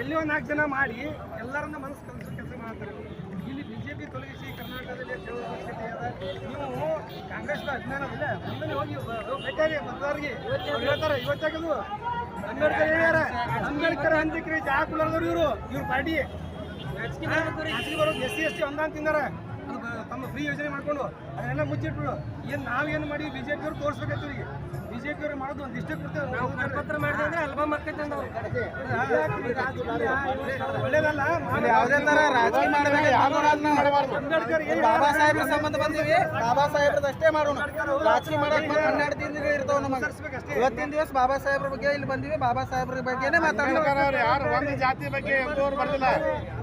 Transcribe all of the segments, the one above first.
ಎಲ್ಲಿ ಒಂದು 4 ಜನ ಮಾಡಿ ಎಲ್ಲರನ್ನ ಮನಸ್ಸು ಕಲಿಸೋ ಕೆಲಸ ಮಾಡ್ತಾರೆ. ಇಲ್ಲಿ ಬಿಜೆಪಿ ತೊಲಗಿಸಿ ಕರ್ನಾಟಕದಲ್ಲಿ ಅವಶ್ಯಕತೆ ಅದ. ನೀವು ಕಾಂಗ್ರೆಸ್ನ ಅಜ್ಞಾನವಿಲ್ಲ, ಮುಂದೆ ಹೋಗಿ ಬೇಕಾಗಿ ಮತದಾರರಿಗೆ ಹೇಳ್ತಾರೆ. ಇವತ್ತಾಗದು ಅಂಬೇಡ್ಕರ್ ಹೇಳ್ಯಾರ, ಅಂಬೇಡ್ಕರ್ ಹಂತಕ್ರಿ ಚಹಾ ಕುಲರ್ದವ್ರು ಇವ್ರ ಪಾರ್ಟಿ ಬರೋದು SC/ST ಅನುದಾನ ತಿಂದಾರ. ತಮ್ಮ ಫ್ರೀ ಯೋಜನೆ ಮಾಡ್ಕೊಂಡು ಅದನ್ನೆಲ್ಲ ಮುಚ್ಚಿಟ್ರು. ಏನು ನಾವೇನು ಮಾಡಿ ಬಿಜೆಪಿಯವ್ರು ತೋರಿಸ್ಬೇಕಾಯ್ತು. ಈಗ ಬಿಜೆಪಿಯವ್ರು ಮಾಡೋದು ಒಂದು ಇಷ್ಟೇ ಕೊಡ್ತೇವೆ. ನಾವು ಕರಪತ್ರ ಮಾಡಿದೆ ಅಂದ್ರೆ ಅಲ್ಬಮ್ ಆಗ್ತೈತೆ ಒಳ್ಳೇದಲ್ಲ. ಯಾವುದೇ ತರ ರಾಜಕೀಯ ಮಾಡಬೇಕು. ಅಂಬೇಡ್ಕರ್ ಬಾಬಾ ಸಾಹೇಬ್ರ ಸಂಬಂಧ ಬಂದೀವಿ, ಬಾಬಾ ಸಾಹೇಬ್ರದಷ್ಟೇ ಮಾಡೋಣ. ರಾಜಕೀಯ ಮಾಡೋಕೆ 12 ದಿನಗಳು ಇರ್ತಾವ ನಮಗೆ. ಇವತ್ತಿನ ದಿವಸ ಬಾಬಾ ಸಾಹೇಬ್ರ ಬಗ್ಗೆ ಇಲ್ಲಿ ಬಂದೀವಿ, ಬಾಬಾ ಸಾಹೇಬ್ರ ಬಗ್ಗೆನೇ ಮಾತಾಡ್ತಾರೆ. ಯಾರು ಒಂದು ಜಾತಿ ಬಗ್ಗೆ ಬರ್ತಿಲ್ಲ.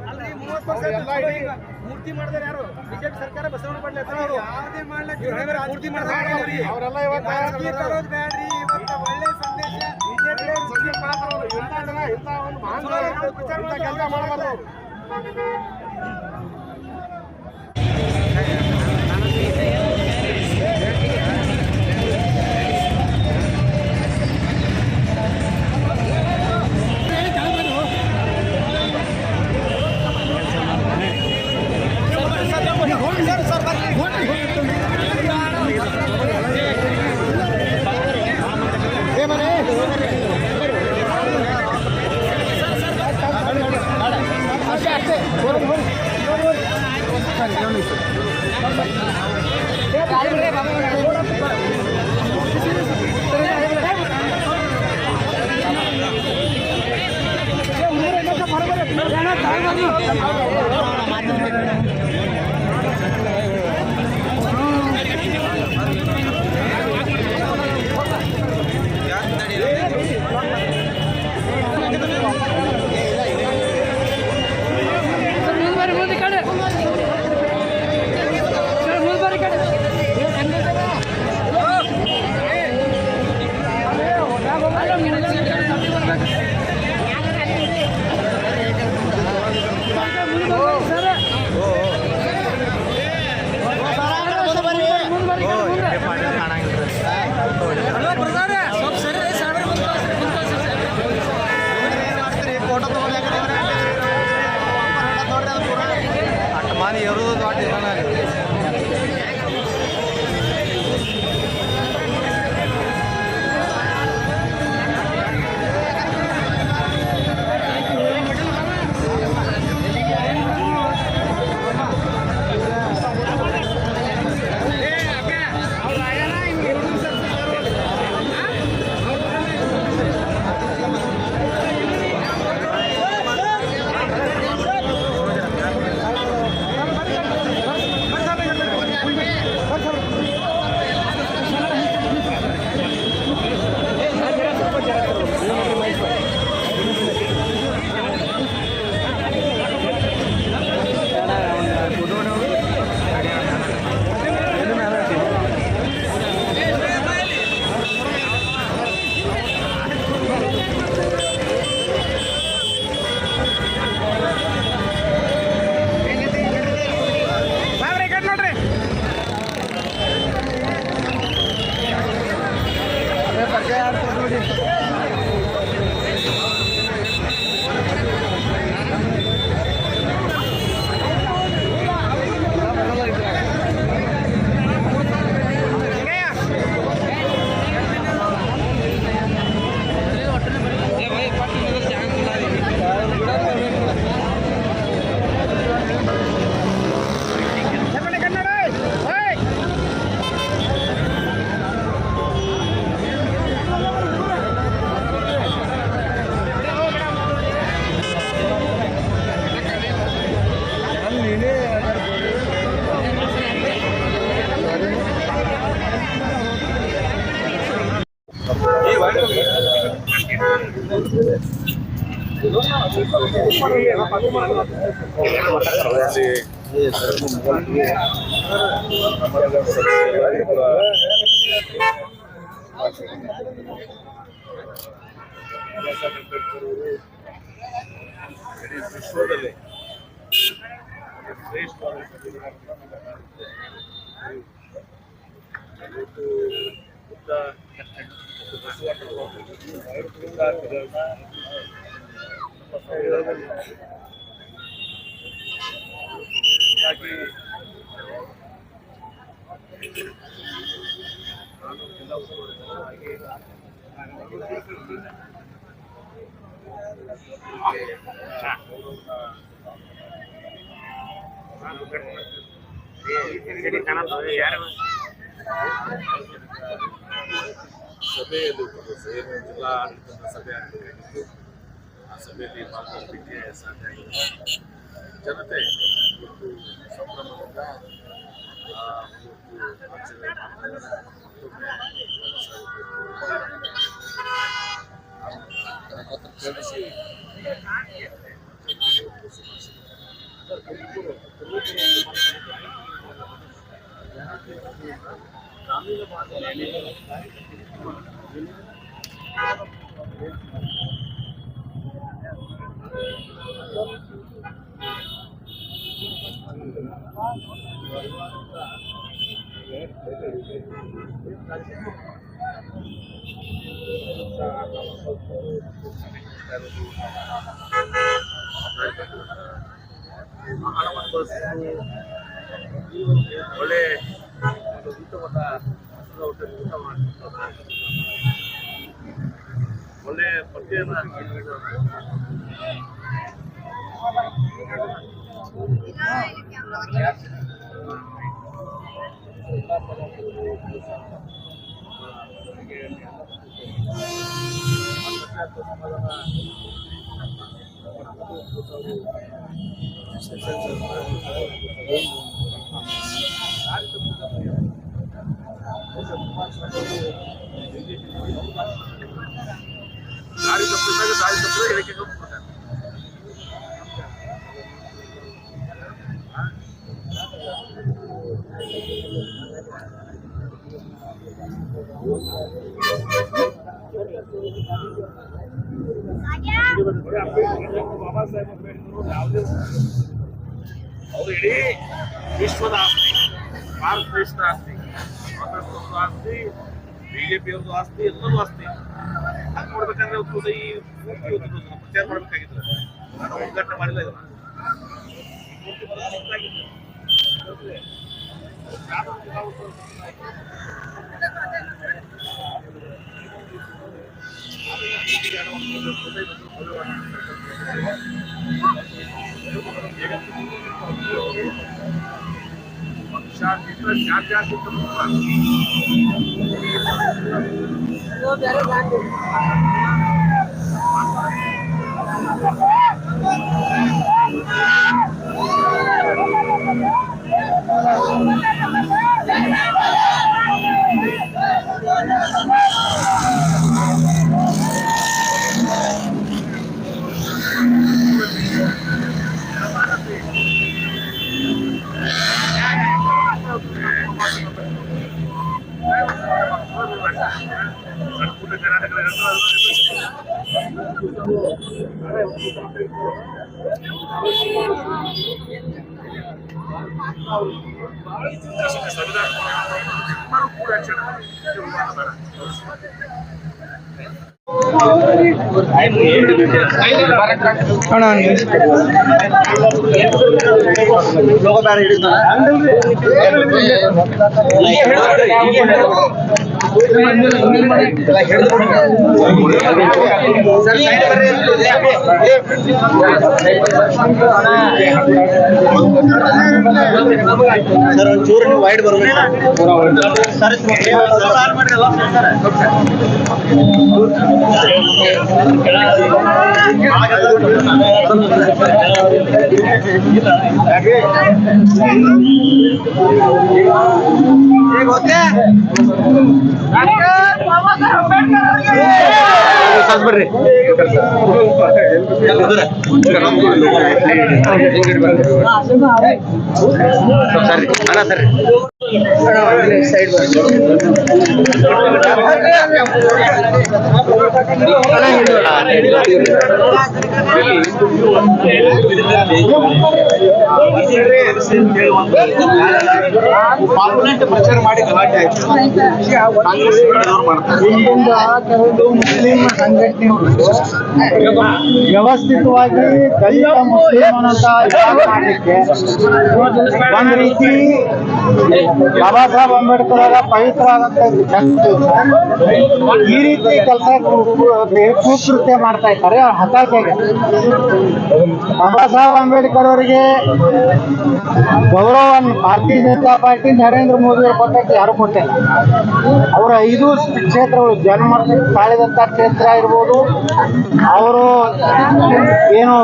ಅಲ್ರಿ 30 ವರ್ಷ ಮೂರ್ತಿ ಮಾಡಿದಾರೆ ಯಾರು? ಬಿಜೆಪಿ ಸರ್ಕಾರ ಬಸವಣ್ಣ ಪಾಟೀಲ್ ಅವರು ಯಾವುದೇ ಮಾಡ್ಲಿಕ್ಕೆ ಮೂರ್ತಿ ಮಾಡಿದ್ರೆ ಅವರೆಲ್ಲ ಇವತ್ತು ತರೋದು ಬೇಡ್ರಿ. ಇವತ್ತು ಒಳ್ಳೆ ಸಂದೇಶ ಬಿಜೆಪಿ ಕೆಲಸ ಮಾಡಬಾರ್ದು. ವಿಶ್ವದಲ್ಲಿ ಶ್ರೇಷ್ಠವಾದ ಹೀಗಾಗಿ ನಾನು ಜಿಲ್ಲಾ ಉಸ್ತುವಾರಿ ಸಭೆಯಲ್ಲಿ ಜಿಲ್ಲಾ ಆಡಳಿತದ ಸಭೆ ಆಗಬೇಕಾಗಿತ್ತು. ಆ ಸಭೆಯಲ್ಲಿ ಭಾಗವಹಿಸಲಿಕ್ಕೆ ಸಾಧ್ಯ ಆಗಿಲ್ಲ. ಜನತೆ ಇವತ್ತು ಸಂಭ್ರಮದಿಂದ ಆಚರಣೆ ಮಾಡ್ತಾ ಇದ್ದಾರೆ. ಗ್ರಾಮೀಣ ಭಾಗದಲ್ಲಿ ಆಹಾರವನ್ನು ಬಳಸಿದ್ದು ಒಳ್ಳೆ ಊಟವನ್ನು ಊಟ ಮಾಡ್ತಾರೆ. ಒಳ್ಳೆ ಪದ್ಯನ ದಾರಿ ತಪ್ಪಿದಾಗ ದಾರಿ ತಪ್ಪಿದಾಗ ಹೇಳಿಕೆ ಕೊಡ್ತಾರೆ. ಬಾಬಾ ಸಾಹೇಬ್ ಅಂಬೇಡ್ಕರ್ ಯಾವುದೇ ಅವರು ಇಡೀ ವಿಶ್ವದ ಆಸ್ತಿ, ಭಾರತ ದೇಶದ ಆಸ್ತಿ, ಕಾಂಗ್ರೆಸ್ ಆಸ್ತಿ, ಬಿಜೆಪಿಯವ್ರದ್ದು ಆಸ್ತಿ, ಎಲ್ಲರೂ ಆಸ್ತಿ. ಹಂಗೆ ನೋಡ್ಬೇಕಂದ್ರೆ ಈ ಪ್ರಚಾರ ಮಾಡಬೇಕಾಗಿತ್ತು. ನಾನು ಉದ್ಘಾಟನೆ ಮಾಡಿಲ್ಲ ಇದನ್ನ. ಚೂರು ವೈಡ್ ಬರ್ಬೇಕು ಬಾಬಾ ಸಾಹೇಬ್ ಅಂಬೇಡ್ಕರ್ ಬರ್ರಿ ಸರಿ ಅಣ್ಣ ಸರಿ ಸೈಡ್ ಪಾರ್ಲಿಮೆಂಟ್ ಪ್ರಚಾರ ಮಾಡಿ ಗಲಾಟೆ ಆಯ್ತು. ಕೆಲವು ಮುಸ್ಲಿಂ ಸಂಘಟನೆಗಳು ವ್ಯವಸ್ಥಿತವಾಗಿ ದಲಿತ ಮುಸ್ಲಿಮನಂತ ಮಾಡಲಿಕ್ಕೆ ಒಂದು ರೀತಿ ಬಾಬಾ ಸಾಹೇಬ್ ಅಂಬೇಡ್ಕರ್ ಅವರ ಪವಿತ್ರ ಈ ರೀತಿ ಕೆಲಸ ಕುಕೃತ್ಯ ಮಾಡ್ತಾ ಇದ್ದಾರೆ. ಹತಾಶೆಗೆ ಬಾಬಾ ಸಾಹೇಬ್ ಅಂಬೇಡ್ಕರ್ ಅವರಿಗೆ ಗೌರವವನ್ನು ಭಾರತೀಯ ಜನತಾ ಪಾರ್ಟಿ ನರೇಂದ್ರ ಮೋದಿ ಅವರು ಕೊಟ್ಟಕ್ಕೆ ಯಾರು ಕೊಟ್ಟಿಲ್ಲ. ಅವರ 5 ಕ್ಷೇತ್ರಗಳು ಜನ್ಮ ತಾಳಿದಂತ ಕ್ಷೇತ್ರ ಇರ್ಬೋದು, ಅವರು ಏನು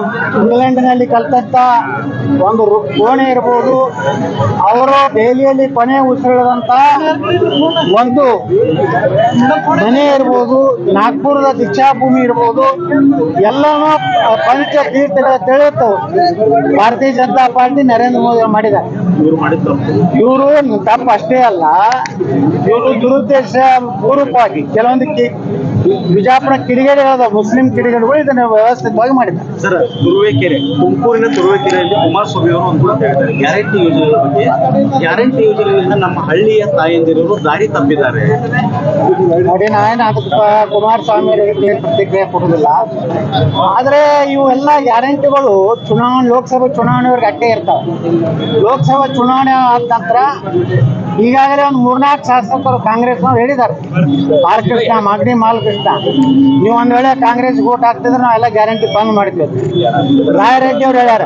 ಇಂಗ್ಲೆಂಡ್ನಲ್ಲಿ ಕಲ್ತಂತ ಒಂದು ಕೋಣೆ ಇರ್ಬೋದು, ಅವರು ದೆಹಲಿಯಲ್ಲಿ ಕೊನೆ ಉಸಿರಿದಂತ ಒಂದು ಮನೆ ಇರ್ಬೋದು, ನಾಗ್ಪುರದ ದೀಕ್ಷಾಭೂಮಿ ಇರ್ಬೋದು, ಎಲ್ಲನೂ ಪಂಚ ತೀರ್ಥಗಳ ತಿಳಿಯುತ್ತವು ಭಾರತೀಯ ಜನತಾ ಪಾರ್ಟಿ ನರೇಂದ್ರ ಮೋದಿ ಅವರು ಮಾಡಿದ್ದಾರೆ. ಇವರು ತಪ್ಪು ಅಷ್ಟೇ ಅಲ್ಲ, ಇವರು ದುರುದ್ದೇಶ ಪೂರ್ವಕವಾಗಿ ಕೆಲವೊಂದು ಬಿಜಾಪುರ ಕಿಡಿಗೇಡಿಗಳಾದ ಮುಸ್ಲಿಂ ಕಿಡಿಗೇಡಿಗಳು ಇದನ್ನು ವ್ಯವಸ್ಥಿತವಾಗಿ ಮಾಡಿದ್ದಾರೆ. ಸರ್, ತುರುವೇಕೆರೆ, ತುಮಕೂರಿನ ತುರುವೇಕೆರೆಯಲ್ಲಿ ಕುಮಾರಸ್ವಾಮಿ ಅವರು ಒಂದು ಹೇಳಿದ್ದಾರೆ ಗ್ಯಾರಂಟಿ ಯೋಜನೆ ಬಗ್ಗೆ. ಗ್ಯಾರಂಟಿ ಯೋಜನೆಯಿಂದ ನಮ್ಮ ಹಳ್ಳಿಯ ತಾಯಂದಿರು ದಾರಿ ತಪ್ಪಿದ್ದಾರೆ. ನೋಡಿ, ನಾವೇನು ಅದಕ್ಕೆ ಕುಮಾರಸ್ವಾಮಿ ಅವರಿಗೆ ಪ್ರತಿಕ್ರಿಯೆ ಕೊಡುವುದಿಲ್ಲ. ಆದರೆ ಇವೆಲ್ಲ ಗ್ಯಾರಂಟಿಗಳು ಲೋಕಸಭೆ ಚುನಾವಣೆವರೆಗೆ ಅಟ್ಟೆ ಇರ್ತಾವೆ. ಲೋಕಸಭಾ ಚುನಾವಣೆ ಆದ ನಂತರ ಈಗಾಗಲೇ ಒಂದು 3-4 ಶಾಸಕರು ಕಾಂಗ್ರೆಸ್ನವ್ರು ಹೇಳಿದ್ದಾರೆ, ಬಾಲಕೃಷ್ಣ, ಮಾಗಡಿ ಮಾಲಕೃಷ್ಣ, ನೀವು ಒಂದ್ ವೇಳೆ ಕಾಂಗ್ರೆಸ್ ವೋಟ್ ಹಾಕ್ತಿದ್ರೆ ನಾವೆಲ್ಲ ಗ್ಯಾರಂಟಿ ಬಂದ್ ಮಾಡ್ತೀವಿ. ರಾಯರೆಡ್ಡಿ ಅವ್ರು ಹೇಳ್ಯಾರ,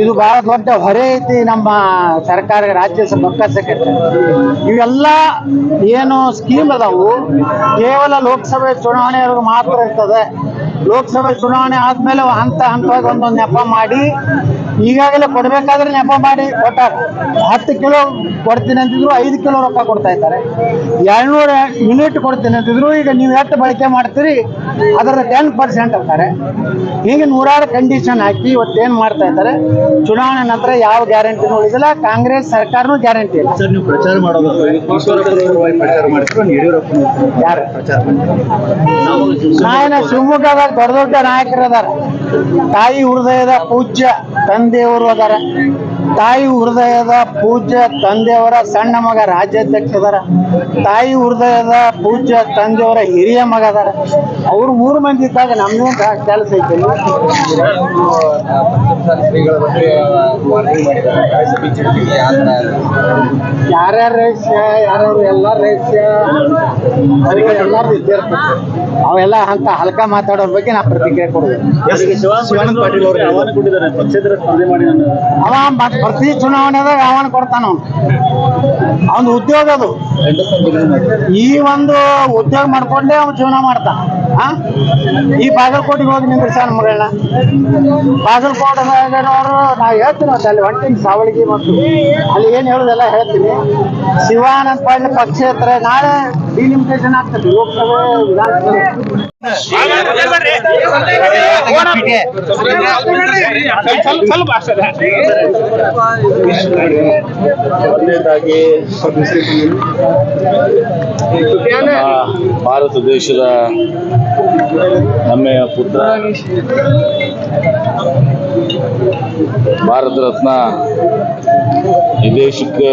ಇದು ಬಹಳ ದೊಡ್ಡ ಹೊರೆ ಐತಿ ನಮ್ಮ ಸರ್ಕಾರ, ರಾಜ್ಯ ಬೊಕ್ಕಸಕ್ಕೆ. ಇವೆಲ್ಲ ಏನು ಸ್ಕೀಮ್ ಅದಾವು ಕೇವಲ ಲೋಕಸಭೆ ಚುನಾವಣೆವರೆಗೂ ಮಾತ್ರ ಇರ್ತದೆ. ಲೋಕಸಭೆ ಚುನಾವಣೆ ಆದ್ಮೇಲೆ ಹಂತವಾಗಿ ಒಂದೊಂದು ನೆಪ ಮಾಡಿ ಈಗಾಗಲೇ ಕೊಡ್ಬೇಕಾದ್ರೆ ನೆಪ ಮಾಡಿ ಕೊಟ್ಟಾರ. 10 ಕಿಲೋ ಕೊಡ್ತೀನಿ ಅಂತಿದ್ರು 5 ಕಿಲೋ ರೊಕ್ಕ ಕೊಡ್ತಾ ಇದ್ದಾರೆ. 200 ಯೂನಿಟ್ ಕೊಡ್ತೀನಿ ಅಂತಿದ್ರು ಈಗ ನೀವು ಎಷ್ಟು ಬಳಕೆ ಮಾಡ್ತೀರಿ ಅದರ 10% ಅಂತಾರೆ. ಹೀಗೆ 100 ಕಂಡೀಷನ್ ಹಾಕಿ ಇವತ್ತೇನು ಮಾಡ್ತಾ ಇದ್ದಾರೆ. ಚುನಾವಣೆ ನಂತರ ಯಾವ ಗ್ಯಾರಂಟಿನೂ ಉಳಿದಿಲ್ಲ, ಕಾಂಗ್ರೆಸ್ ಸರ್ಕಾರನೂ ಗ್ಯಾರಂಟಿ ಇಲ್ಲ. ಸರ್, ನೀವು ಪ್ರಚಾರ ಮಾಡೋದು ಪ್ರಚಾರ ಮಾಡ್ತೀರೋ ಯಡಿಯೂರಪ್ಪ ಯಾರು ಪ್ರಚಾರ ನಾಯನ ಶಿವಮೊಗ್ಗದಾಗ ದೊಡ್ಡ ದೊಡ್ಡ ನಾಯಕರು ಅದಾರ. ತಾಯಿ ಹೃದಯದ ಪೂಜ್ಯ ತಂದೆಯವರು ಅದಾರ. ತಾಯಿ ಹೃದಯದ ಪೂಜ್ಯ ತಂದೆಯವರ ಸಣ್ಣ ಮಗ ರಾಜ್ಯಾಧ್ಯಕ್ಷ ಅದಾರ. ತಾಯಿ ಹೃದಯದ ಪೂಜ್ಯ ತಂದೆಯವರ ಹಿರಿಯ ಮಗ ಅದಾರ. ಅವ್ರು 3 ಮಂದಿ ಇದ್ದಾಗ ನಮ್ದೇನು ಕೆಲಸ ಐತೆ? ಯಾರ್ಯಾರ ರಹಸ್ಯ, ಯಾರ್ಯಾರು ಎಲ್ಲ ರಹಸ್ಯ ಎಲ್ಲಾರು ಇದ್ದೇ ಇರ್ತದೆ. ಅವೆಲ್ಲ ಅಂತ ಹಲ್ಕ ಮಾತಾಡೋರ್ ಬಗ್ಗೆ ನಾ ಪ್ರತಿಕ್ರಿಯೆ ಕೊಡುದು. ಶಿವಾನಂದ ಪಾಟೀಲ್ ಅವರು ಆಹ್ವಾನ ಕೊಟ್ಟಿದ್ದಾರೆ ಪಕ್ಷೇತರ ಸ್ಪರ್ಧೆ ಮಾಡಿ. ಅವ ಪ್ರತಿ ಚುನಾವಣೆದಾಗ ಆಹ್ವಾನ ಕೊಡ್ತಾನ. ಅವನು ಉದ್ಯೋಗ ಅದು. ಈ ಒಂದು ಉದ್ಯೋಗ ಮಾಡ್ಕೊಂಡೇ ಅವ್ನು ಜೀವನ ಮಾಡ್ತಾನ. ಈ ಬಾಗಲಕೋಟೆಗೆ ಹೋಗಿ ನಿಂದ್ರಿಸ ಮಗಳನ್ನ. ಬಾಗಲಕೋಟೆನವರು ನಾವು ಹೇಳ್ತೀನಿ, ಅಲ್ಲಿ ಹೊಂಟಿನ ಸಾವಳಿಗೆ ಮತ್ತು ಅಲ್ಲಿ ಏನು ಹೇಳೋದೆಲ್ಲ ಹೇಳ್ತೀನಿ. ಶಿವಾನಂದ ಪಾಟೀಲ್ ಪಕ್ಷೇತರ ನಾಳೆ ಡಿಲಿಮಿಟೇಷನ್ ಆಗ್ತದೆ ಲೋಕಸಭೆ ವಿಧಾನಸಭೆ. ಮೊದಲನೇದಾಗಿ ಭಾರತ ದೇಶದ ಹೆಮ್ಮೆಯ ಪುತ್ರ, ಭಾರತ ರತ್ನ, ಈ ದೇಶಕ್ಕೆ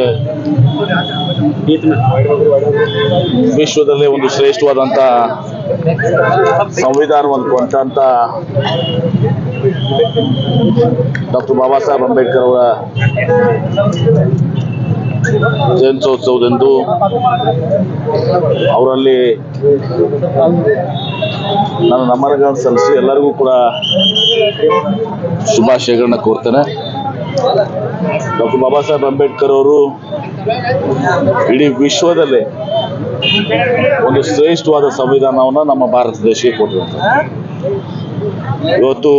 ವಿಶ್ವದಲ್ಲೇ ಒಂದು ಶ್ರೇಷ್ಠವಾದಂಥ ಸಂವಿಧಾನವನ್ನು ಕೊಟ್ಟಂತ ಡಾಕ್ಟರ್ ಬಾಬಾ ಸಾಹೇಬ್ ಅಂಬೇಡ್ಕರ್ ಅವರ ಜಯಂತ್ಯೋತ್ಸವದಂದು ಅವರಲ್ಲಿ ನಾನು ನಮನಗಳನ್ನು ಸಲ್ಲಿಸಿ ಎಲ್ಲರಿಗೂ ಕೂಡ ಶುಭಾಶಯಗಳನ್ನ ಕೋರ್ತೇನೆ. ಡಾಕ್ಟರ್ ಬಾಬಾ ಸಾಹೇಬ್ ಅಂಬೇಡ್ಕರ್ ಅವರು ಇಡೀ ವಿಶ್ವದಲ್ಲೇ ಒಂದು ಶ್ರೇಷ್ಠವಾದ ಸಂವಿಧಾನವನ್ನು ನಮ್ಮ ಭಾರತ ದೇಶಕ್ಕೆ ಕೊಟ್ಟಿರುತ್ತಾರೆ. ಇವತ್ತು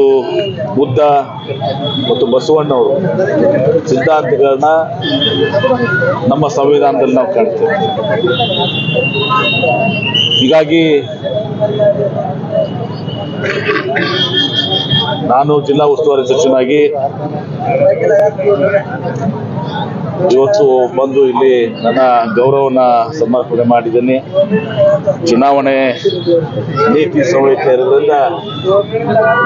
ಬುದ್ಧ ಮತ್ತು ಬಸವಣ್ಣವರು ಸಿದ್ಧಾಂತಗಳನ್ನ ನಮ್ಮ ಸಂವಿಧಾನದಲ್ಲಿ ನಾವು ಕಾಣ್ತೇವೆ. ಹೀಗಾಗಿ ನಾನು ಜಿಲ್ಲಾ ಉಸ್ತುವಾರಿ ಸಚಿವನಾಗಿ ಇವತ್ತು ಬಂದು ಇಲ್ಲಿ ನನ್ನ ಗೌರವನ ಸಮರ್ಪಣೆ ಮಾಡಿದ್ದೇನೆ. ಚುನಾವಣೆ ನೀತಿ ಸಂಹಿತೆ ಇರೋದ್ರಿಂದ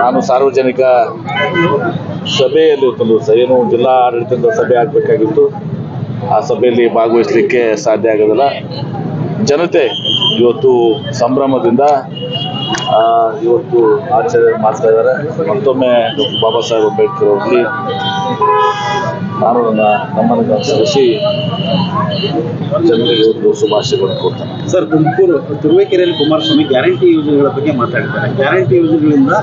ನಾನು ಸಾರ್ವಜನಿಕ ಸಭೆಯಲ್ಲಿ ಏನು ಜಿಲ್ಲಾ ಆಡಳಿತದ ಸಭೆ ಆಗಬೇಕಾಗಿತ್ತು, ಆ ಸಭೆಯಲ್ಲಿ ಭಾಗವಹಿಸಲಿಕ್ಕೆ ಸಾಧ್ಯ ಆಗೋದಿಲ್ಲ. ಜನತೆ ಇವತ್ತು ಸಂಭ್ರಮದಿಂದ ಇವತ್ತು ಆಚರಣೆ ಮಾಡ್ತಾ ಇದ್ದಾರೆ. ಮತ್ತೊಮ್ಮೆ ಡಾಕ್ಟರ್ ಬಾಬಾ ಸಾಹೇಬ್ ಅಂಬೇಡ್ಕರ್ ಅವರಲ್ಲಿ ನಾನು ನಮ್ಮನ್ನು ಅನುಸರಿಸಿ ಜನರಿಗೆ ಒಂದು ಶುಭಾಶಯಗಳನ್ನು ಕೊಡ್ತೇನೆ. ಸರ್, ತುರುವೇಕೆರೆಯಲ್ಲಿ ಕುಮಾರಸ್ವಾಮಿ ಗ್ಯಾರಂಟಿ ಯೋಜನೆಗಳ ಬಗ್ಗೆ ಮಾತಾಡ್ತಾರೆ. ಗ್ಯಾರಂಟಿ ಯೋಜನೆಗಳಿಂದ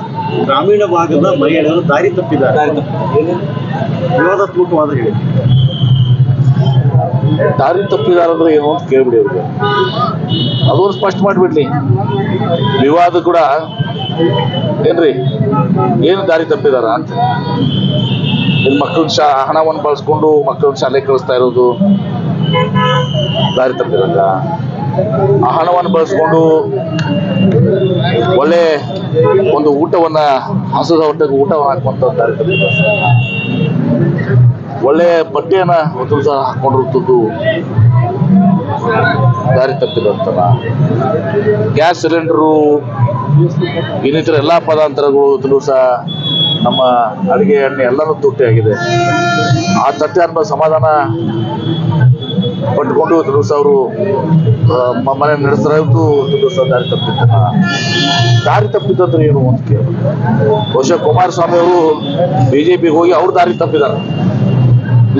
ಗ್ರಾಮೀಣ ಭಾಗದ ಮಹಿಳೆಯರು ದಾರಿ ತಪ್ಪಿದ್ದಾರೆ, ವಿವಾದಾತ್ಮಕವಾದ ಹೇಳಿ. ದಾರಿ ತಪ್ಪಿದಾರಂದ್ರೆ ಏನು ಅಂತ ಕೇಳ್ಬಿಡಿ ಅವ್ರಿಗೆ, ಅದೊಂದು ಸ್ಪಷ್ಟ ಮಾಡಿಬಿಡ್ಲಿ. ವಿವಾದ ಕೂಡ ಏನ್ರಿ, ಏನು ದಾರಿ ತಪ್ಪಿದಾರ ಅಂತ. ಇಲ್ಲಿ ಮಕ್ಕಳ ಹಣವನ್ನು ಬಳಸ್ಕೊಂಡು ಮಕ್ಕಳನ್ನ ಶಾಲೆ ಕಳಿಸ್ತಾ ಇರೋದು ದಾರಿ ತಪ್ಪಿರಂಗ, ಆ ಹಣವನ್ನು ಬಳಸ್ಕೊಂಡು ಒಳ್ಳೆ ಒಂದು ಊಟವನ್ನ ಹಸುದ ಹೊಟ್ಟೆಗೆ ಊಟವನ್ನು ಹಾಕುವಂತ ದಾರಿ ತಪ್ಪಿದ, ಒಳ್ಳೆ ಬಟ್ಟೆಯನ್ನ ಒಂದು ಸಹ ಹಾಕೊಂಡಿರುತ್ತದ್ದು ದಾರಿ ತಪ್ಪಿದಂತನ. ಗ್ಯಾಸ್ ಸಿಲಿಂಡರು ಇನ್ನಿತರ ಎಲ್ಲಾ ಪದಾರ್ಥಗಳು ಸಹ ನಮ್ಮ ಅಡಿಗೆ ಎಣ್ಣೆ ಎಲ್ಲನೂ ತುಟ್ಟಿ ಆಗಿದೆ. ಆ ತಟ್ಟೆ ಅನ್ನೋ ಸಮಾಧಾನ ಪಟ್ಟುಕೊಂಡು ದಿವಸ ಅವರು ಮನೆ ನಡೆಸಿರೋದು ದಿವಸ ದಾರಿ ತಪ್ಪಿದ್ದನ. ದಾರಿ ತಪ್ಪಿದ್ದಂದ್ರೆ ಏನು ಅಂತ ಕೇಳಿ ಬಹುಶಃ ಕುಮಾರಸ್ವಾಮಿ ಅವರು ಬಿಜೆಪಿಗೆ ಹೋಗಿ ಅವ್ರು ದಾರಿ ತಪ್ಪಿದಾರ.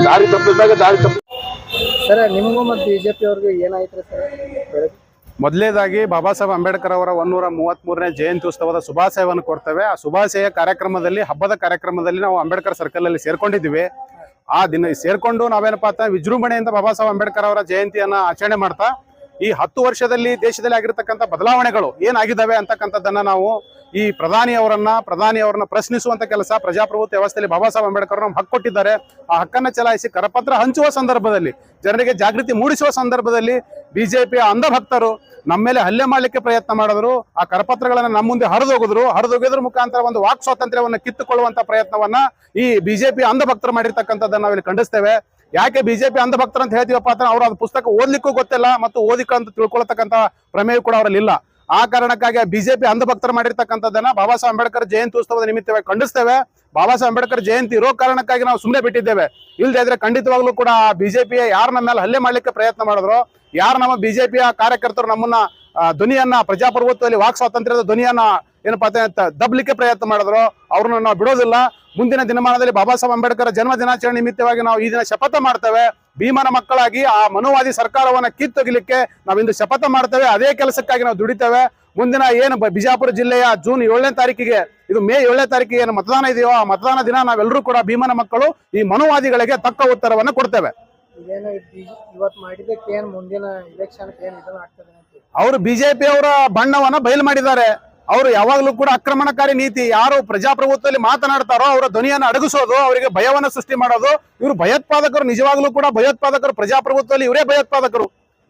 ದಾರಿ ತಪ್ಪಿದಾಗ ದಾರಿ ತಪ್ಪಿ ಸರ್, ನಿಮಗೂ ಮತ್ತು ಬಿಜೆಪಿ ಅವ್ರಿಗೆ ಏನಾಯ್ತು ಸರ್? ಮೊದಲನೇದಾಗಿ ಬಾಬಾ ಸಾಹೇಬ್ ಅಂಬೇಡ್ಕರ್ ಅವರ 133ನೇ ಜಯಂತಿ ಉತ್ಸವದ ಶುಭಾಶಯವನ್ನು ಕೊಡ್ತೇವೆ. ಆ ಶುಭಾಶಯ ಕಾರ್ಯಕ್ರಮದಲ್ಲಿ, ಹಬ್ಬದ ಕಾರ್ಯಕ್ರಮದಲ್ಲಿ ನಾವು ಅಂಬೇಡ್ಕರ್ ಸರ್ಕಲ್ ಅಲ್ಲಿ ಸೇರ್ಕೊಂಡಿದ್ದೀವಿ. ಆ ದಿನ ಸೇರ್ಕೊಂಡು ನಾವೇನಪ್ಪ ಅಂತ ವಿಜೃಂಭಣೆಯಿಂದ ಬಾಬಾ ಸಾಹೇಬ್ ಅಂಬೇಡ್ಕರ್ ಅವರ ಜಯಂತಿಯನ್ನ ಆಚರಣೆ ಮಾಡ್ತಾ ಈ 10 ವರ್ಷದಲ್ಲಿ ದೇಶದಲ್ಲಿ ಆಗಿರ್ತಕ್ಕಂಥ ಬದಲಾವಣೆಗಳು ಏನಾಗಿದ್ದಾವೆ ಅಂತಕ್ಕಂಥದ್ದನ್ನ ನಾವು ಈ ಪ್ರಧಾನಿಯವರನ್ನ ಪ್ರಶ್ನಿಸುವಂತ ಕೆಲಸ ಪ್ರಜಾಪ್ರಭುತ್ವ ವ್ಯವಸ್ಥೆಯಲ್ಲಿ ಬಾಬಾ ಸಾಹೇಬ್ ಅಂಬೇಡ್ಕರ್ ನಮ್ಗೆ ಹಕ್ಕು ಕೊಟ್ಟಿದ್ದಾರೆ. ಆ ಹಕ್ಕನ್ನು ಚಲಾಯಿಸಿ ಕರಪತ್ರ ಹಂಚುವ ಸಂದರ್ಭದಲ್ಲಿ, ಜನರಿಗೆ ಜಾಗೃತಿ ಮೂಡಿಸುವ ಸಂದರ್ಭದಲ್ಲಿ ಬಿಜೆಪಿಯ ಅಂಧಭಕ್ತರು ನಮ್ಮ ಮೇಲೆ ಹಲ್ಲೆ ಮಾಡ್ಲಿಕ್ಕೆ ಪ್ರಯತ್ನ ಮಾಡಿದ್ರು. ಆ ಕರಪತ್ರಗಳನ್ನ ನಮ್ಮ ಮುಂದೆ ಹರಿದೋಗಿದ್ರ ಮುಖಾಂತರ ಒಂದು ವಾಕ್ ಸ್ವಾತಂತ್ರ್ಯವನ್ನು ಕಿತ್ತುಕೊಳ್ಳುವಂತ ಪ್ರಯತ್ನವನ್ನ ಈ ಬಿಜೆಪಿ ಅಂಧಭಕ್ತರು ಮಾಡಿರ್ತಕ್ಕಂಥದ್ದನ್ನ ನಾವಿಲ್ಲಿ ಖಂಡಿಸ್ತೇವೆ. ಯಾಕೆ ಬಿಜೆಪಿ ಅಂಧಭಕ್ತರು ಅಂತ ಹೇಳ್ತೀವಪ್ಪ ಅಂತ ಅವ್ರು ಅದು ಪುಸ್ತಕ ಓದ್ಲಿಕ್ಕೂ ಗೊತ್ತಿಲ್ಲ ಮತ್ತು ಓದಿಕಂತ ತಿಳ್ಕೊಳ್ತಕ್ಕಂಥ ಪ್ರಮೇಯ ಕೂಡ ಅವರಲ್ಲಿ ಇಲ್ಲ. ಆ ಕಾರಣಕ್ಕಾಗಿ ಬಿಜೆಪಿ ಅಂಧಭಕ್ತರು ಮಾಡಿರ್ತಕ್ಕಂಥದ್ದನ್ನ ಬಾಬಾ ಸಾಹೇಬ್ ಅಂಬೇಡ್ಕರ್ ಜಯಂತಿ ಉತ್ಸವದ ನಿಮಿತ್ತವಾಗಿ ಖಂಡಿಸ್ತೇವೆ. ಬಾಬಾ ಸಾಹೇಬ್ ಅಂಬೇಡ್ಕರ್ ಜಯಂತಿ ಇರೋ ಕಾರಣಕ್ಕಾಗಿ ನಾವು ಸುಮ್ಮನೆ ಬಿಟ್ಟಿದ್ದೇವೆ. ಇಲ್ಲದೆ ಇದ್ರೆ ಖಂಡಿತವಾಗ್ಲೂ ಕೂಡ ಬಿಜೆಪಿಯ ಯಾರು ನಮ್ಮ ಮೇಲೆ ಹಲ್ಲೆ ಮಾಡ್ಲಿಕ್ಕೆ ಪ್ರಯತ್ನ ಮಾಡಿದ್ರು, ಯಾರು ನಮ್ಮ ಬಿಜೆಪಿಯ ಕಾರ್ಯಕರ್ತರು ನಮ್ಮನ್ನ ಧ್ವನಿಯನ್ನ ಪ್ರಜಾಪ್ರಭುತ್ವದಲ್ಲಿ ವಾಕ್ ಸ್ವಾತಂತ್ರ್ಯದ ಧ್ವನಿಯನ್ನ ಏನಪ್ಪಾ ದಬ್ಲಿಕ್ಕೆ ಪ್ರಯತ್ನ ಮಾಡಿದ್ರು, ಅವ್ರನ್ನ ನಾವು ಬಿಡೋದಿಲ್ಲ. ಮುಂದಿನ ದಿನಮಾನದಲ್ಲಿ ಬಾಬಾ ಸಾಹೇಬ್ ಅಂಬೇಡ್ಕರ್ ಜನ್ಮ ದಿನಾಚರಣೆ ನಿಮಿತ್ತವಾಗಿ ನಾವು ಈ ದಿನ ಶಪಥ ಮಾಡ್ತೇವೆ. ಭೀಮನ ಮಕ್ಕಳಾಗಿ ಆ ಮನುವಾದಿ ಸರ್ಕಾರವನ್ನ ಕಿತ್ತೊಗಿಲಿಕ್ಕೆ ನಾವಿಂದು ಶಪಥ ಮಾಡ್ತೇವೆ. ಅದೇ ಕೆಲಸಕ್ಕಾಗಿ ನಾವು ದುಡಿತೇವೆ. ಮುಂದಿನ ಏನು ಬಿಜಾಪುರ ಜಿಲ್ಲೆಯ ಜೂನ್ 7ನೇ ತಾರೀಕಿಗೆ, ಇದು ಮೇ 7ನೇ ತಾರೀಕಿಗೆ ಏನು ಮತದಾನ ಇದೆಯೋ, ಆ ಮತದಾನ ದಿನ ನಾವೆಲ್ಲರೂ ಕೂಡ ಭೀಮನ ಮಕ್ಕಳು ಈ ಮನುವಾದಿಗಳಿಗೆ ತಕ್ಕ ಉತ್ತರವನ್ನು ಕೊಡ್ತೇವೆ. ಅವರು ಬಿಜೆಪಿ ಅವರ ಬಣ್ಣವನ್ನ ಬಯಲು ಮಾಡಿದ್ದಾರೆ. ಅವರು ಯಾವಾಗಲೂ ಕೂಡ ಆಕ್ರಮಣಕಾರಿ ನೀತಿ, ಯಾರು ಪ್ರಜಾಪ್ರಭುತ್ವದಲ್ಲಿ ಮಾತನಾಡ್ತಾರೋ ಅವರ ಧ್ವನಿಯನ್ನು ಅಡಗಿಸೋದು, ಅವರಿಗೆ ಭಯವನ್ನ ಸೃಷ್ಟಿ ಮಾಡೋದು. ಇವರು ಭಯೋತ್ಪಾದಕರು, ನಿಜವಾಗ್ಲೂ ಕೂಡ ಭಯೋತ್ಪಾದಕರು. ಪ್ರಜಾಪ್ರಭುತ್ವದಲ್ಲಿ ಇವರೇ ಭಯೋತ್ಪಾದಕರು.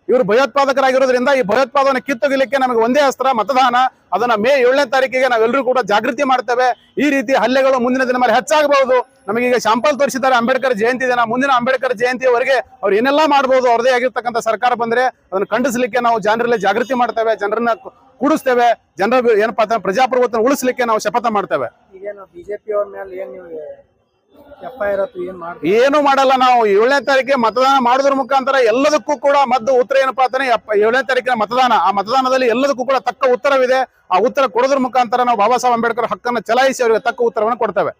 ಇವರು ಭಯೋತ್ಪಾದಕರಾಗಿರೋದ್ರಿಂದ ಈ ಭಯೋತ್ಪಾದನೆ ಕಿತ್ತೊಗಿಲಿಕ್ಕೆ ನಮಗೆ ಒಂದೇ ಅಸ್ತ್ರ ಮತದಾನ. ಅದನ್ನ ಮೇ 7ನೇ ತಾರೀಕಿಗೆ ನಾವೆಲ್ಲರೂ ಕೂಡ ಜಾಗೃತಿ ಮಾಡ್ತೇವೆ. ಈ ರೀತಿ ಹಲ್ಲೆಗಳು ಮುಂದಿನ ದಿನ ಮೇಲೆ ಹೆಚ್ಚಾಗಬಹುದು. ನಮಗೀಗ ಶಾಂಪಲ್ ತೋರಿಸಿದ್ದಾರೆ ಅಂಬೇಡ್ಕರ್ ಜಯಂತಿ ದಿನ. ಮುಂದಿನ ಅಂಬೇಡ್ಕರ್ ಜಯಂತಿಯವರೆಗೆ ಅವ್ರು ಏನೆಲ್ಲಾ ಮಾಡಬಹುದು, ಅವ್ರದೇ ಆಗಿರ್ತಕ್ಕಂಥ ಸರ್ಕಾರ ಬಂದ್ರೆ ಅದನ್ನು ಖಂಡಿಸಲಿಕ್ಕೆ ನಾವು ಜನರಲ್ಲಿ ಜಾಗೃತಿ ಮಾಡ್ತೇವೆ, ಜನರನ್ನ ಕೂಡಿಸ್ತೇವೆ, ಜನರ ಏನಪ್ಪಾ ಅಂತ ಪ್ರಜಾಪ್ರಭುತ್ವ ಉಳಿಸ್ಲಿಕ್ಕೆ ನಾವು ಶಪಥ ಮಾಡ್ತೇವೆ. ಬಿಜೆಪಿ ಅವ್ರ ಮೇಲೆ ಏನು ಮಾಡಲ್ಲ. ನಾವು 7ನೇ ತಾರೀಕಿಗೆ ಮತದಾನ ಮಾಡೋದ್ರ ಮುಖಾಂತರ ಎಲ್ಲದಕ್ಕೂ ಕೂಡ ಮದ್ದು ಉತ್ತರ ಏನಪ್ಪಾ ಅಂತಾನೆ 7ನೇ ತಾರೀಕಿನ ಮತದಾನ. ಆ ಮತದಾನದಲ್ಲಿ ಎಲ್ಲದಕ್ಕೂ ಕೂಡ ತಕ್ಕ ಉತ್ತರವಿದೆ. ಆ ಉತ್ತರ ಕೊಡೋದ್ರ ಮುಖಾಂತರ ನಾವು ಬಾಬಾ ಸಾಹೇಬ್ ಅಂಬೇಡ್ಕರ್ ಹಕ್ಕನ್ನು ಚಲಾಯಿಸಿ ಅವರಿಗೆ ತಕ್ಕ ಉತ್ತರವನ್ನು ಕೊಡ್ತೇವೆ.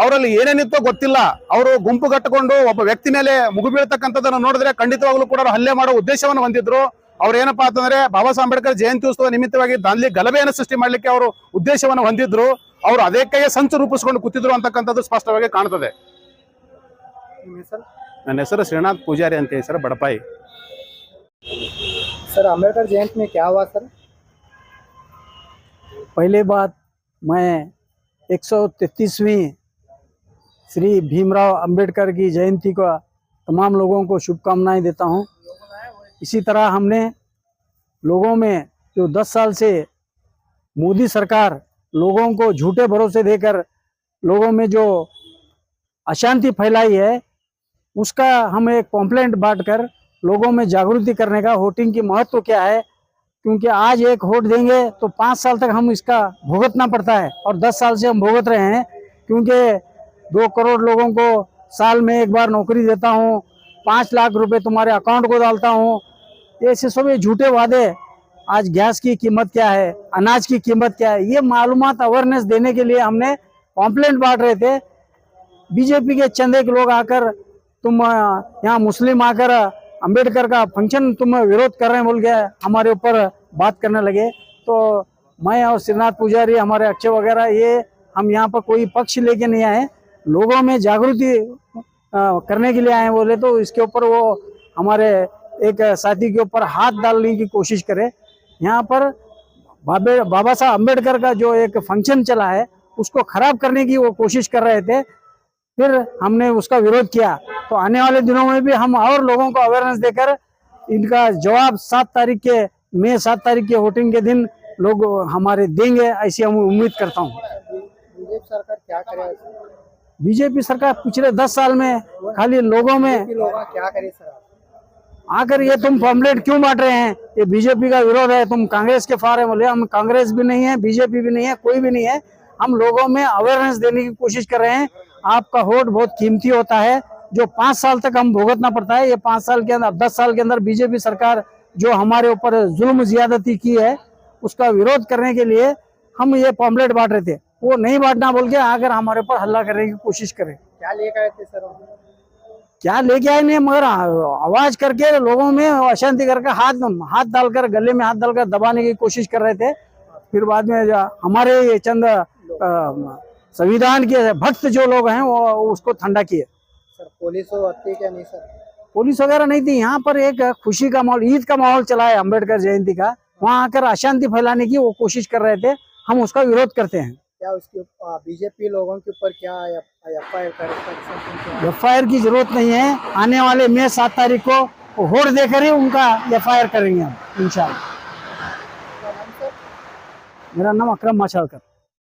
ಅವರಲ್ಲಿ ಏನೇನಿತ್ತೋ ಗೊತ್ತಿಲ್ಲ. ಅವರು ಗುಂಪು ಕಟ್ಟಿಕೊಂಡು ಒಬ್ಬ ವ್ಯಕ್ತಿ ಮೇಲೆ ಮುಗು ಬೀಳ್ತಕ್ಕಂಥದ್ದನ್ನು ನೋಡಿದ್ರೆ ಖಂಡಿತವಾಗ್ಲೂ ಕೂಡ ಹಲ್ಲೆ ಮಾಡೋ ಉದ್ದೇಶವನ್ನು ಹೊಂದಿದ್ರು. ಅವ್ರು ಏನಪ್ಪಾ ಅಂತಂದ್ರೆ ಬಾಬಾ ಸಾಹೇಬ್ ಅಂಬೇಡ್ಕರ್ ಜಯಂತಿ ಉತ್ಸವ ನಿಮಿತ್ತವಾಗಿ ದಾಂಧಲಿ ಗಲಭೆಯನ್ನು ಸೃಷ್ಟಿ ಮಾಡ್ಲಿಕ್ಕೆ ಅವರು ಉದ್ದೇಶವನ್ನು ಹೊಂದಿದ್ರು. ಅವರು ಅದಕ್ಕಾಗಿ ಸಂಚು ರೂಪಿಸಿಕೊಂಡು ಕೂತಿದ್ರು ಅಂತಕ್ಕಂಥದ್ದು ಸ್ಪಷ್ಟವಾಗಿ ಕಾಣ್ತದೆ. ನನ್ನ ಹೆಸರು ಶ್ರೀನಾಥ್ ಪೂಜಾರಿ ಅಂತ ಹೇಳಿ ಸರ್, ಬಡಪಾಯಿ. सर अम्बेडकर जयंती में क्या हुआ सर? पहले बात, मैं 133वीं श्री भीमराव अंबेडकर की जयंती का तमाम लोगों को शुभकामनाएं देता हूं। इसी तरह हमने लोगों में जो 10 साल से मोदी सरकार लोगों को झूठे भरोसे देकर लोगों में जो अशांति फैलाई है, उसका हम एक कॉम्प्लेंट बांटकर लोगों में जागृति करने का, वोटिंग की महत्व क्या है, क्योंकि आज एक वोट देंगे तो 5 साल तक हम इसका भुगतना पड़ता है, और 10 साल से हम भुगत रहे हैं, क्योंकि 2 करोड़ लोगों को साल में एक बार नौकरी देता हूँ, 5 लाख रुपए तुम्हारे अकाउंट को डालता हूँ। ऐसे सब ये झूठे वादे। आज गैस की कीमत क्या है, अनाज की कीमत क्या है, ये मालूमात अवेयरनेस देने के लिए हमने कॉम्प्लेंट बांट रहे थे। बीजेपी के चंदे के लोग आकर तुम यहाँ मुस्लिम आकर अंबेडकर का फंक्शन तुम विरोध कर रहे हैं बोल के हमारे ऊपर बात करने लगे। तो मैं और श्रीनाथ पुजारी, हमारे अक्षय वगैरह, ये हम यहाँ पर कोई पक्ष लेके नहीं आए, लोगों में जागृति करने के लिए आए बोले। तो इसके ऊपर वो हमारे एक साथी के ऊपर हाथ डालने की कोशिश करे। यहाँ पर बाबा साहब अम्बेडकर का जो एक फंक्शन चला है उसको खराब करने की वो कोशिश कर रहे थे, फिर हमने उसका विरोध किया। तो आने वाले दिनों में भी हम और लोगों को अवेयरनेस देकर इनका जवाब 7 तारीख के वोटिंग के दिन लोग हमारे देंगे, ऐसी हम उम्मीद करता हूँ। बीजेपी सरकार क्या करे? बीजेपी सरकार पिछले 10 साल में खाली लोगों में क्या करे सर? आकर ये तुम पम्पलेट क्यों बांट रहे हैं, ये बीजेपी का विरोध है, तुम कांग्रेस के फारे बोले। हम कांग्रेस भी नहीं है, बीजेपी भी नहीं है, कोई भी नहीं है। हम लोगों में अवेयरनेस देने की कोशिश कर रहे हैं। आपका वोट बहुत कीमती होता है, जो 5 साल तक हम भुगतना पड़ता है। ये 5 साल के अंदर, 10 साल के अंदर बीजेपी सरकार जो हमारे ऊपर जुल्म ज्यादती की है, उसका विरोध करने के लिए हम ये पम्पलेट बांट रहे थे। वो नहीं बांटना बोल के आकर हमारे ऊपर हल्ला करने की कोशिश करे। क्या लेकर आए थे सर? क्या लेके आए नहीं, मगर आवाज करके लोगों में अशांति करके हाथ डालकर, गले में हाथ डालकर दबाने की कोशिश कर रहे थे। फिर बाद में हमारे ये चंद संविधान के भक्त जो लोग हैं वो उसको ठंडा किए। सर पुलिस होती क्या नहीं सर? पुलिस वगैरह नहीं थी। यहाँ पर एक खुशी का माहौल, ईद का माहौल चला है अम्बेडकर जयंती का, वहाँ आकर अशांति फैलाने की वो कोशिश कर रहे थे। हम उसका विरोध करते हैं। क्या उसके बीजेपी लोगों के ऊपर क्या एफआईआर की जरूरत नहीं है। आने वाले मई 7 तारीख को वोट देकर ही उनका एफआईआर करेंगे हम इंशाल्लाह। मेरा नाम अकरम माशालकर।